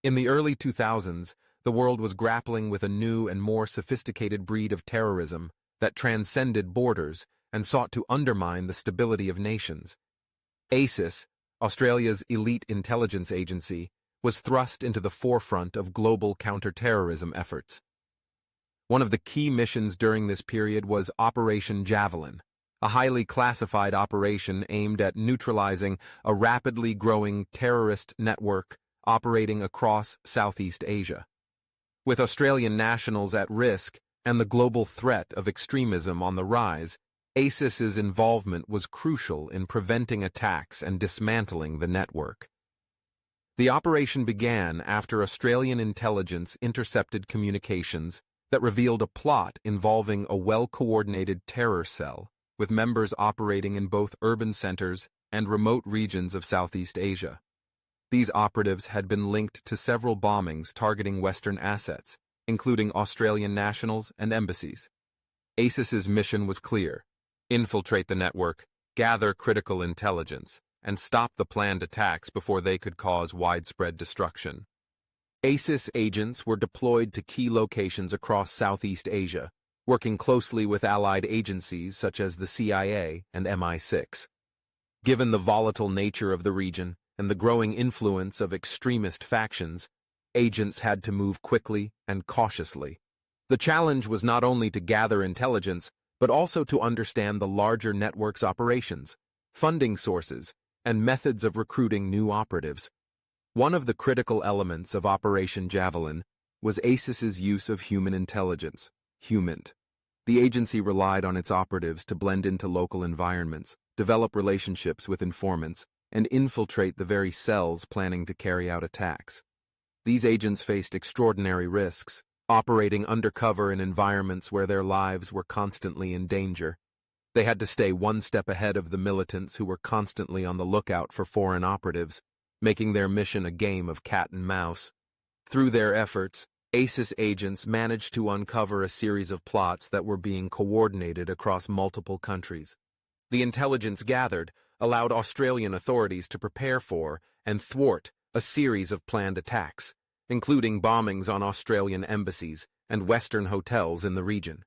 In the early 2000s, the world was grappling with a new and more sophisticated breed of terrorism that transcended borders and sought to undermine the stability of nations. ASIS, Australia's elite intelligence agency, was thrust into the forefront of global counter-terrorism efforts. One of the key missions during this period was Operation Javelin, a highly classified operation aimed at neutralizing a rapidly growing terrorist network operating across Southeast Asia. With Australian nationals at risk and the global threat of extremism on the rise, ASIS's involvement was crucial in preventing attacks and dismantling the network. The operation began after Australian intelligence intercepted communications that revealed a plot involving a well-coordinated terror cell, with members operating in both urban centers and remote regions of Southeast Asia. These operatives had been linked to several bombings targeting Western assets, including Australian nationals and embassies. ASIS's mission was clear: infiltrate the network, gather critical intelligence, and stop the planned attacks before they could cause widespread destruction. ASIS agents were deployed to key locations across Southeast Asia, working closely with allied agencies such as the CIA and MI6. Given the volatile nature of the region and the growing influence of extremist factions, agents had to move quickly and cautiously. The challenge was not only to gather intelligence, but also to understand the larger network's operations, funding sources, and methods of recruiting new operatives. One of the critical elements of Operation Javelin was ASIS's use of human intelligence, HUMINT. The agency relied on its operatives to blend into local environments, develop relationships with informants, and infiltrate the very cells planning to carry out attacks. These agents faced extraordinary risks, operating undercover in environments where their lives were constantly in danger. They had to stay one step ahead of the militants who were constantly on the lookout for foreign operatives, making their mission a game of cat and mouse. Through their efforts, ASIS agents managed to uncover a series of plots that were being coordinated across multiple countries. The intelligence gathered allowed Australian authorities to prepare for and thwart a series of planned attacks, including bombings on Australian embassies and Western hotels in the region.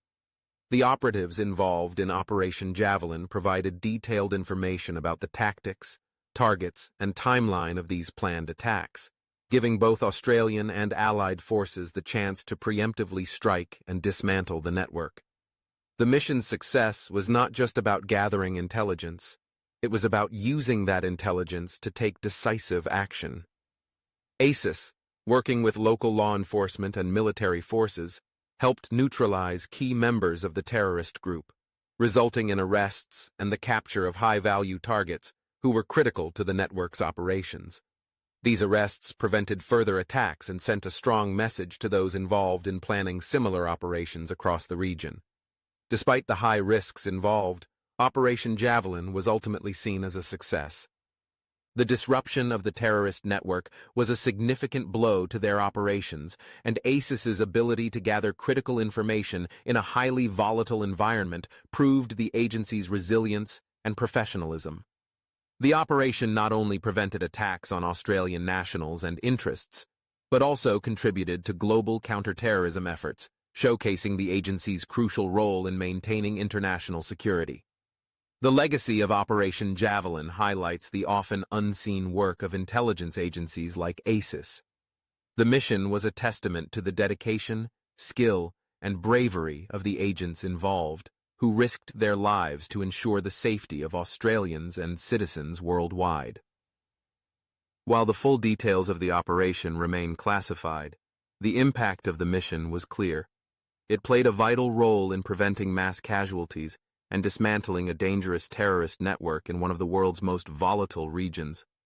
The operatives involved in Operation Javelin provided detailed information about the tactics, targets, and timeline of these planned attacks, giving both Australian and Allied forces the chance to preemptively strike and dismantle the network. The mission's success was not just about gathering intelligence, it was about using that intelligence to take decisive action. ASIS, working with local law enforcement and military forces, helped neutralize key members of the terrorist group, resulting in arrests and the capture of high-value targets who were critical to the network's operations. These arrests prevented further attacks and sent a strong message to those involved in planning similar operations across the region. Despite the high risks involved, Operation Javelin was ultimately seen as a success. The disruption of the terrorist network was a significant blow to their operations, and ASIS's ability to gather critical information in a highly volatile environment proved the agency's resilience and professionalism. The operation not only prevented attacks on Australian nationals and interests, but also contributed to global counterterrorism efforts, showcasing the agency's crucial role in maintaining international security. The legacy of Operation Javelin highlights the often unseen work of intelligence agencies like ASIS. The mission was a testament to the dedication, skill, and bravery of the agents involved, who risked their lives to ensure the safety of Australians and citizens worldwide. While the full details of the operation remain classified, the impact of the mission was clear. It played a vital role in preventing mass casualties and dismantling a dangerous terrorist network in one of the world's most volatile regions.